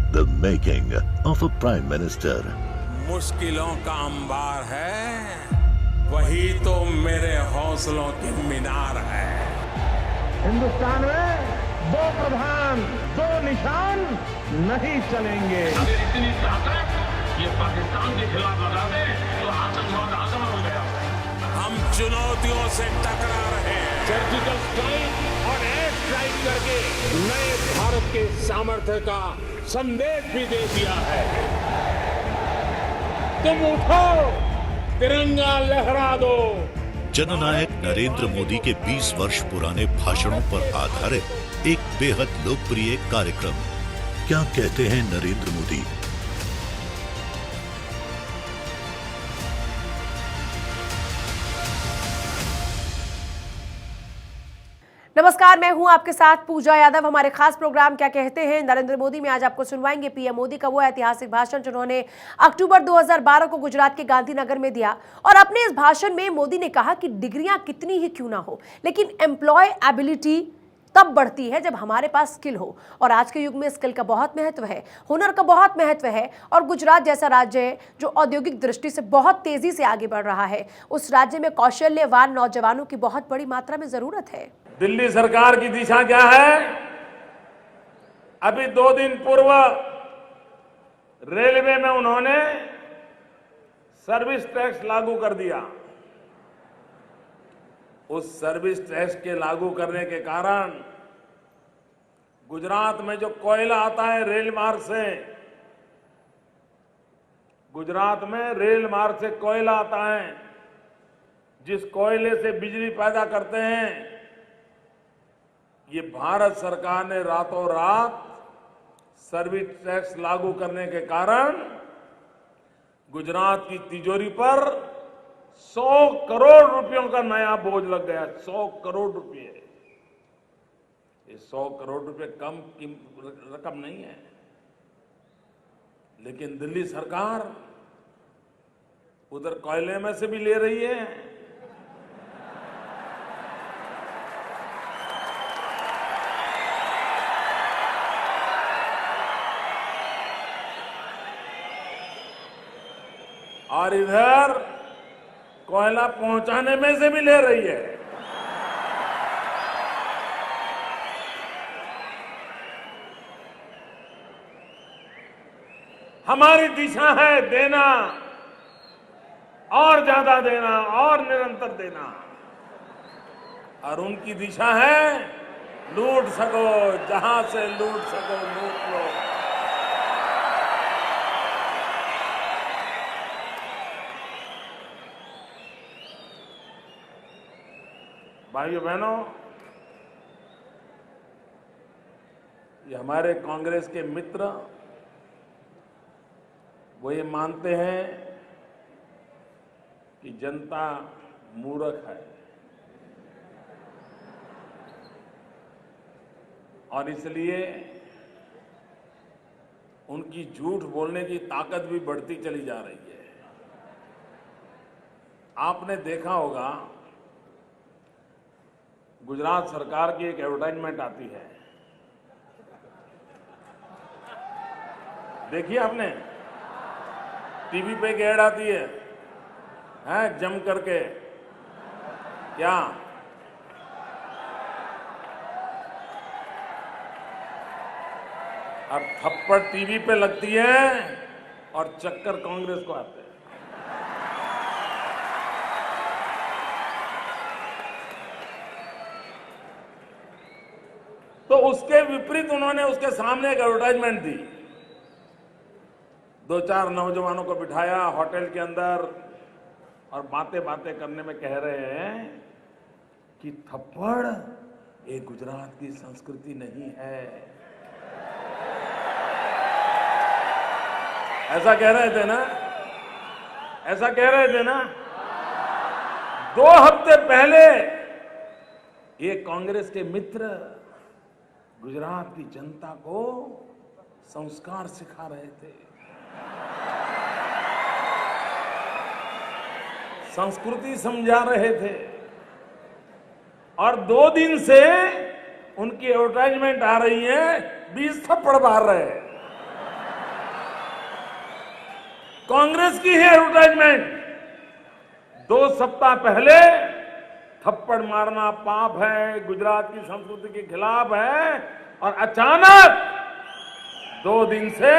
The making of a Prime Minister. मुश्किलों का अंबार है, वही तो मेरे हौसलों की मीनार है। हिंदुस्तान में दो प्रधान दो निशान नहीं चलेंगे। अगर इतनी ताकत ये पाकिस्तान के खिलाफ लगा दे तो आतंकवाद आसान हो गया। हम चुनौतियों से टकरा रहे हैं। सर्जिकल स्ट्राइक और एयर स्ट्राइक करके नए भारत के सामर्थ्य का संदेश भी दे दिया है। तुम उठो, तिरंगा लहरा दो। जननायक नरेंद्र मोदी के 20 वर्ष पुराने भाषणों पर आधारित एक बेहद लोकप्रिय कार्यक्रम। क्या कहते हैं नरेंद्र मोदी? नमस्कार, मैं हूं आपके साथ पूजा यादव। हमारे खास प्रोग्राम क्या कहते हैं नरेंद्र मोदी में आज आपको सुनवाएंगे पीएम मोदी का वो ऐतिहासिक भाषण जिन्होंने अक्टूबर 2012 को गुजरात के गांधीनगर में दिया। और अपने इस भाषण में मोदी ने कहा कि डिग्रियां कितनी ही क्यों ना हो, लेकिन एम्प्लॉयबिलिटी तब बढ़ती है जब हमारे पास स्किल हो। और आज के युग में स्किल का बहुत महत्व है, हुनर का बहुत महत्व है। और गुजरात जैसा राज्य है जो औद्योगिक दृष्टि से बहुत तेजी से आगे बढ़ रहा है, उस राज्य में कौशल्यवान नौजवानों की बहुत बड़ी मात्रा में जरूरत है। दिल्ली सरकार की दिशा क्या है? अभी 2 दिन पूर्व रेलवे में उन्होंने सर्विस टैक्स लागू कर दिया। उस सर्विस टैक्स के लागू करने के कारण गुजरात में जो कोयला आता है रेल मार्ग से, गुजरात में रेल मार्ग से कोयला आता है, जिस कोयले से बिजली पैदा करते हैं, ये भारत सरकार ने रातों रात सर्विस टैक्स लागू करने के कारण गुजरात की तिजोरी पर 100 करोड़ रुपयों का नया बोझ लग गया। 100 करोड़ रुपए। ये 100 करोड़ रुपए कम रकम नहीं है, लेकिन दिल्ली सरकार उधर कोयले में से भी ले रही है। और इधर कोयला पहुंचाने में से भी ले रही है। हमारी दिशा है देना और ज्यादा देना और निरंतर देना, और उनकी दिशा है लूट सको, जहां से लूट सको लूट लो। भाइयों बहनों, ये हमारे कांग्रेस के मित्र वो ये मानते हैं कि जनता मूर्ख है, और इसलिए उनकी झूठ बोलने की ताकत भी बढ़ती चली जा रही है। आपने देखा होगा गुजरात सरकार की एक एडवर्टाइजमेंट आती है, देखिए आपने, टीवी पे एक ऐड आती है जम करके, क्या अब थप्पड़ टीवी पे लगती है और चक्कर कांग्रेस को आते हैं। तो उसके विपरीत उन्होंने उसके सामने एक एडवर्टाइजमेंट दी। 2-4 नौजवानों को बिठाया होटल के अंदर और बातें करने में कह रहे हैं कि थप्पड़ ये गुजरात की संस्कृति नहीं है। ऐसा कह रहे थे ना? ऐसा कह रहे थे ना? 2 हफ्ते पहले ये कांग्रेस के मित्र गुजरात की जनता को संस्कार सिखा रहे थे, संस्कृति समझा रहे थे, और 2 दिन से उनकी एडवर्टाइजमेंट आ रही है, 20 थप्पड़ मार रहे हैं। कांग्रेस की है एडवर्टाइजमेंट। 2 सप्ताह पहले थप्पड़ मारना पाप है, गुजरात की संस्कृति के खिलाफ है, और अचानक 2 दिन से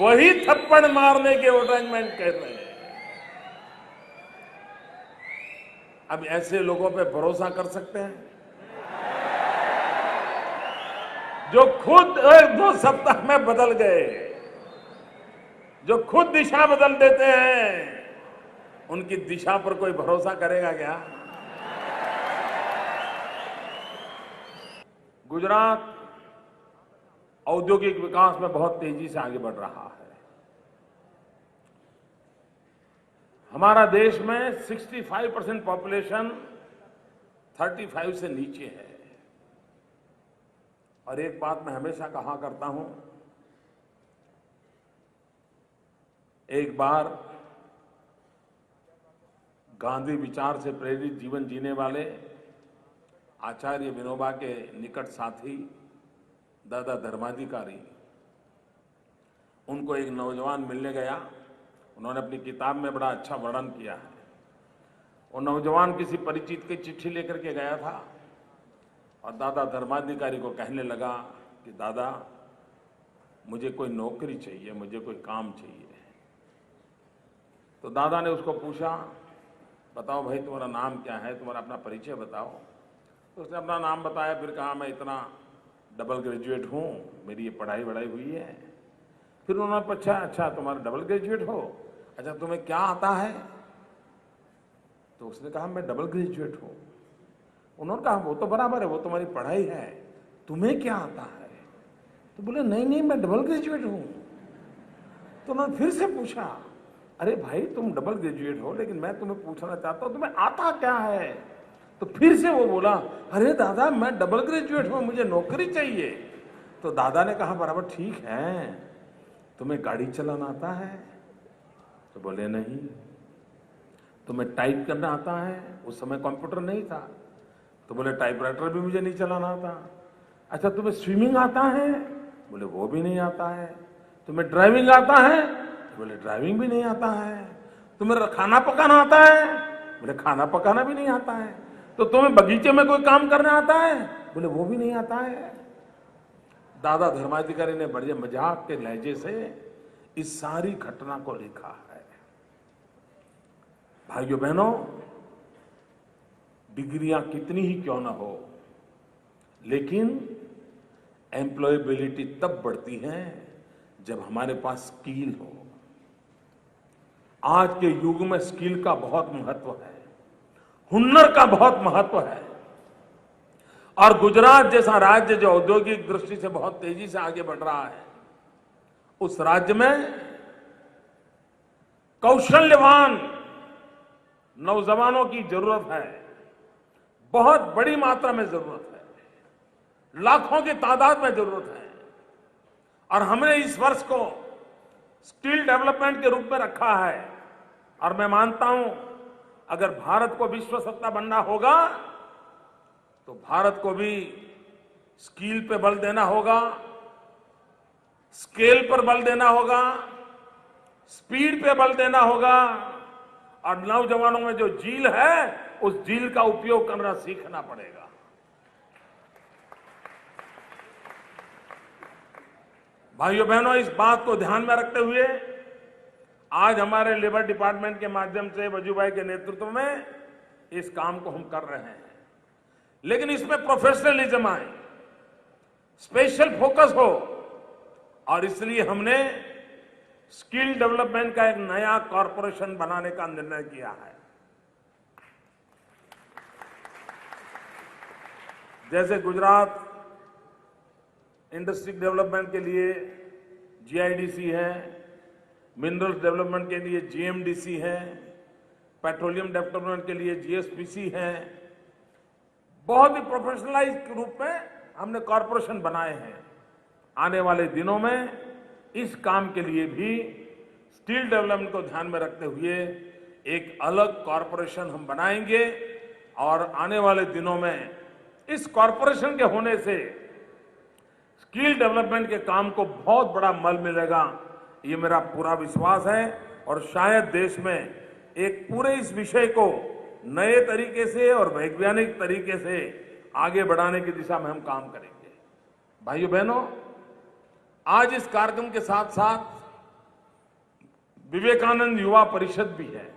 वही थप्पड़ मारने के एडवर्टाइजमेंट कह रहे हैं। अब ऐसे लोगों पे भरोसा कर सकते हैं जो खुद 2 सप्ताह में बदल गए, जो खुद दिशा बदल देते हैं? उनकी दिशा पर कोई भरोसा करेगा क्या? गुजरात औद्योगिक विकास में बहुत तेजी से आगे बढ़ रहा है। हमारा देश में 65% पॉपुलेशन 35 से नीचे है। और एक बात मैं हमेशा कहा करता हूं, एक बार गांधी विचार से प्रेरित जीवन जीने वाले आचार्य विनोबा के निकट साथी दादा धर्माधिकारी, उनको एक नौजवान मिलने गया। उन्होंने अपनी किताब में बड़ा अच्छा वर्णन किया है। वो नौजवान किसी परिचित की चिट्ठी लेकर के गया था और दादा धर्माधिकारी को कहने लगा कि दादा, मुझे कोई नौकरी चाहिए, मुझे कोई काम चाहिए। तो दादा ने उसको पूछा, बताओ भाई तुम्हारा नाम क्या है, तुम्हारा अपना परिचय बताओ। तो उसने अपना नाम बताया, फिर कहा मैं इतना डबल ग्रेजुएट हूँ, मेरी ये पढ़ाई वढ़ाई हुई है। फिर उन्होंने पूछा, अच्छा तुम्हारा डबल ग्रेजुएट हो, अच्छा तुम्हें क्या आता है? तो उसने कहा मैं डबल ग्रेजुएट हूँ। उन्होंने कहा वो तो बराबर है, वो तुम्हारी पढ़ाई है, तुम्हें क्या आता है? तो बोले नहीं मैं डबल ग्रेजुएट हूँ। तो उन्होंने फिर से पूछा, अरे भाई तुम डबल ग्रेजुएट हो, लेकिन मैं तुम्हें पूछना चाहता हूँ तुम्हें आता क्या है? तो फिर से वो बोला, अरे दादा मैं डबल ग्रेजुएट हूँ, मुझे नौकरी चाहिए। तो दादा ने कहा बराबर ठीक है, तुम्हें गाड़ी चलाना आता है? तो बोले नहीं। तुम्हें टाइप करना आता है? उस समय कंप्यूटर नहीं था। तो बोले टाइपराइटर भी मुझे नहीं चलाना आता। अच्छा तुम्हें स्विमिंग आता है? बोले वो भी नहीं आता है। तुम्हें ड्राइविंग आता है? बोले ड्राइविंग भी नहीं आता है। तुम्हें खाना पकाना आता है? बोले खाना पकाना भी नहीं आता है। तो तुम्हें बगीचे में कोई काम करना आता है? बोले वो भी नहीं आता है। दादा धर्माधिकारी ने बड़े मजाक के लहजे से इस सारी घटना को लिखा है। भाइयों बहनों, डिग्रियां कितनी ही क्यों ना हो, लेकिन एम्प्लॉयबिलिटी तब बढ़ती है जब हमारे पास स्किल हो। आज के युग में स्किल का बहुत महत्व है, हुनर का बहुत महत्व है। और गुजरात जैसा राज्य जो औद्योगिक दृष्टि से बहुत तेजी से आगे बढ़ रहा है, उस राज्य में कौशल्यवान नौजवानों की जरूरत है, बहुत बड़ी मात्रा में जरूरत है, लाखों की तादाद में जरूरत है। और हमने इस वर्ष को स्किल डेवलपमेंट के रूप में रखा है। और मैं मानता हूं अगर भारत को विश्व सत्ता बनना होगा तो भारत को भी स्किल पे बल देना होगा, स्केल पर बल देना होगा, स्पीड पे बल देना होगा। और नौजवानों में जो जील है, उस जील का उपयोग करना सीखना पड़ेगा। भाइयों बहनों, इस बात को ध्यान में रखते हुए आज हमारे लेबर डिपार्टमेंट के माध्यम से वजूभाई के नेतृत्व में इस काम को हम कर रहे हैं। लेकिन इसमें प्रोफेशनलिज्म आए, स्पेशल फोकस हो, और इसलिए हमने स्किल डेवलपमेंट का एक नया कॉरपोरेशन बनाने का निर्णय किया है। जैसे गुजरात इंडस्ट्री डेवलपमेंट के लिए जीआईडीसी है, मिनरल्स डेवलपमेंट के लिए जीएमडीसी है, पेट्रोलियम डेवलपमेंट के लिए जीएसपीसी है। बहुत ही प्रोफेशनलाइज्ड रूप में हमने कॉरपोरेशन बनाए हैं। आने वाले दिनों में इस काम के लिए भी स्किल डेवलपमेंट को ध्यान में रखते हुए एक अलग कॉरपोरेशन हम बनाएंगे। और आने वाले दिनों में इस कॉरपोरेशन के होने से स्किल डेवलपमेंट के काम को बहुत बड़ा बल मिलेगा। ये मेरा पूरा विश्वास है और शायद देश में एक पूरे इस विषय को नए तरीके से और वैज्ञानिक तरीके से आगे बढ़ाने की दिशा में हम काम करेंगे। भाइयों बहनों, आज इस कार्यक्रम के साथ साथ विवेकानंद युवा परिषद भी है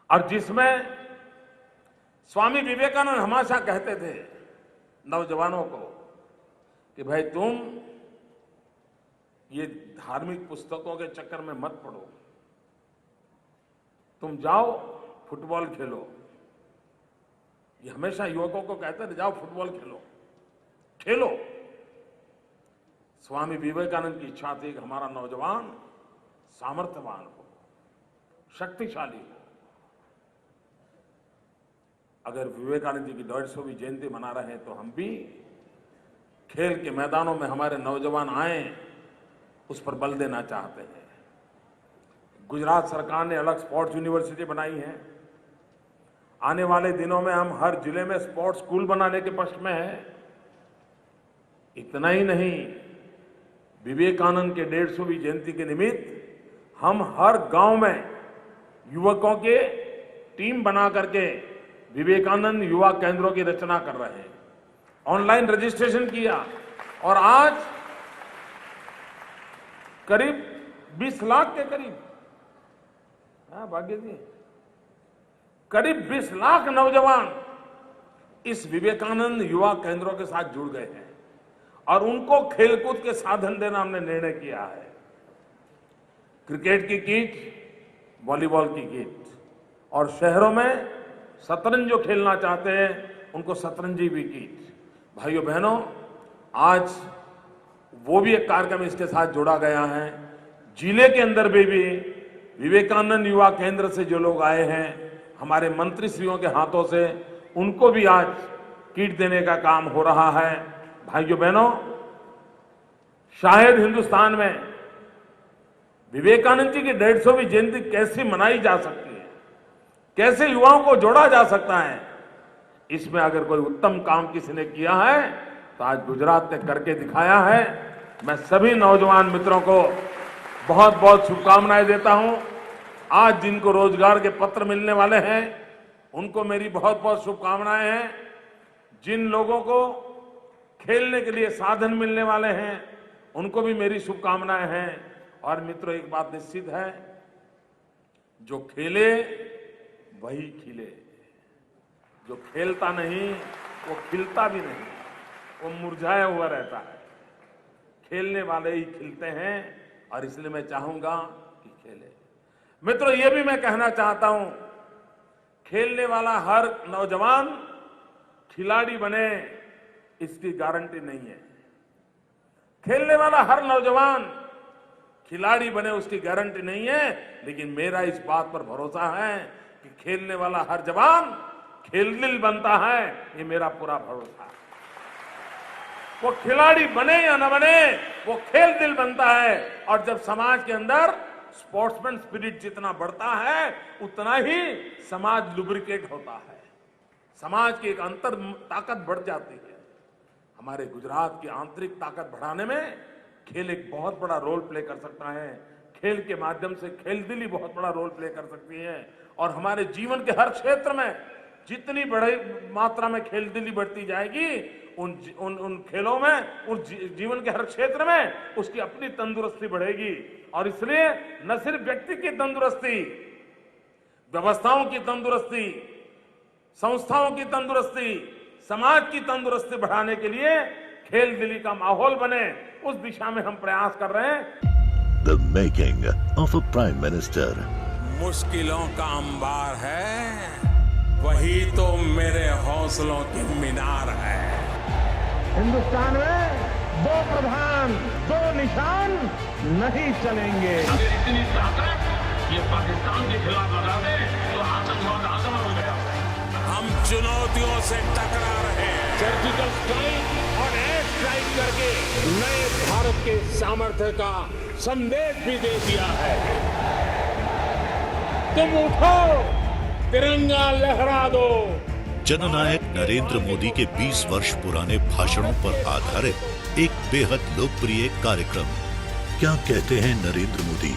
और जिसमें स्वामी विवेकानंद हमेशा कहते थे नौजवानों को कि भाई तुम ये धार्मिक पुस्तकों के चक्कर में मत पड़ो, तुम जाओ फुटबॉल खेलो। ये हमेशा युवकों को कहते थे जाओ फुटबॉल खेलो। स्वामी विवेकानंद की इच्छा थी कि हमारा नौजवान सामर्थ्यवान हो, शक्तिशाली हो। अगर विवेकानंद जी की 150वीं जयंती मना रहे हैं तो हम भी खेल के मैदानों में हमारे नौजवान आए, उस पर बल देना चाहते हैं। गुजरात सरकार ने अलग स्पोर्ट्स यूनिवर्सिटी बनाई है। आने वाले दिनों में हम हर जिले में स्पोर्ट्स स्कूल बनाने के पक्ष में हैं। इतना ही नहीं, विवेकानंद के 150वीं जयंती के निमित्त हम हर गांव में युवकों के टीम बना करके विवेकानंद युवा केंद्रों की रचना कर रहे हैं। ऑनलाइन रजिस्ट्रेशन किया और आज करीब 20 लाख के करीब, भाग्य जी, करीब 20 लाख नौजवान इस विवेकानंद युवा केंद्रों के साथ जुड़ गए हैं और उनको खेलकूद के साधन देना हमने निर्णय किया है। क्रिकेट की किट, वॉलीबॉल की किट और शहरों में शतरंज जो खेलना चाहते हैं उनको शतरंजी भी किट। भाइयों बहनों, आज वो भी एक कार्यक्रम इसके साथ जोड़ा गया है। जिले के अंदर भी विवेकानंद युवा केंद्र से जो लोग आए हैं हमारे मंत्रीश्रियों के हाथों से, उनको भी आज किट देने का काम हो रहा है। भाइयों बहनों, शायद हिंदुस्तान में विवेकानंद जी की 150वीं जयंती कैसे मनाई जा सकती है, कैसे युवाओं को जोड़ा जा सकता है, इसमें अगर कोई उत्तम काम किसी ने किया है तो आज गुजरात ने करके दिखाया है। मैं सभी नौजवान मित्रों को बहुत बहुत शुभकामनाएं देता हूं। आज जिनको रोजगार के पत्र मिलने वाले हैं उनको मेरी बहुत बहुत शुभकामनाएं हैं। जिन लोगों को खेलने के लिए साधन मिलने वाले हैं उनको भी मेरी शुभकामनाएं हैं। और मित्रों, एक बात निश्चित है, जो खेले वही खिले। जो खेलता नहीं वो खिलता भी नहीं, वो मुरझाया हुआ रहता है। खेलने वाले ही खिलते हैं और इसलिए मैं चाहूंगा कि खेले। मित्रों, ये भी मैं कहना चाहता हूं, खेलने वाला हर नौजवान खिलाड़ी बने इसकी गारंटी नहीं है। खेलने वाला हर नौजवान खिलाड़ी बने उसकी गारंटी नहीं है, लेकिन मेरा इस बात पर भरोसा है कि खेलने वाला हर जवान खेलदिल बनता है। ये मेरा पूरा भरोसा है। वो खिलाड़ी बने या न बने, वो खेलदिल बनता है। और जब समाज के अंदर स्पोर्ट्समैन स्पिरिट जितना बढ़ता है उतना ही समाज लुब्रिकेट होता है, समाज की एक अंतर ताकत बढ़ जाती है। हमारे गुजरात की आंतरिक ताकत बढ़ाने में खेल एक बहुत बड़ा रोल प्ले कर सकता है। खेल के माध्यम से खेलदिली बहुत बड़ा रोल प्ले कर सकती है और हमारे जीवन के हर क्षेत्र में जितनी बड़ी मात्रा में खेलदिली बढ़ती जाएगी उन खेलों में, उन जीवन के हर क्षेत्र में उसकी अपनी तंदुरुस्ती बढ़ेगी। और इसलिए न सिर्फ व्यक्ति की तंदुरुस्ती, व्यवस्थाओं की तंदुरुस्ती, संस्थाओं की तंदुरुस्ती, समाज की तंदुरुस्ती बढ़ाने के लिए खेलदिली का माहौल बने, उस दिशा में हम प्रयास कर रहे हैं। The making of a prime minister. मुश्किलों का अंबार है, वही तो मेरे हौसलों की मीनार है। हिंदुस्तान में 2 प्रधान 2 निशान नहीं चलेंगे। अगर इतनी ताकत ये पाकिस्तान के खिलाफ लगा दे तो आतंकवाद आजमा हो गया। हम चुनौतियों से टकरा रहे हैं। सर्जिकल स्ट्राइक और एयर स्ट्राइक करके नए भारत के सामर्थ्य का संदेश भी दे दिया है। तुम उठो, तिरंगा लहरा दो। जननायक नरेंद्र मोदी के 20 वर्ष पुराने भाषणों पर आधारित एक बेहद लोकप्रिय कार्यक्रम क्या कहते हैं नरेंद्र मोदी,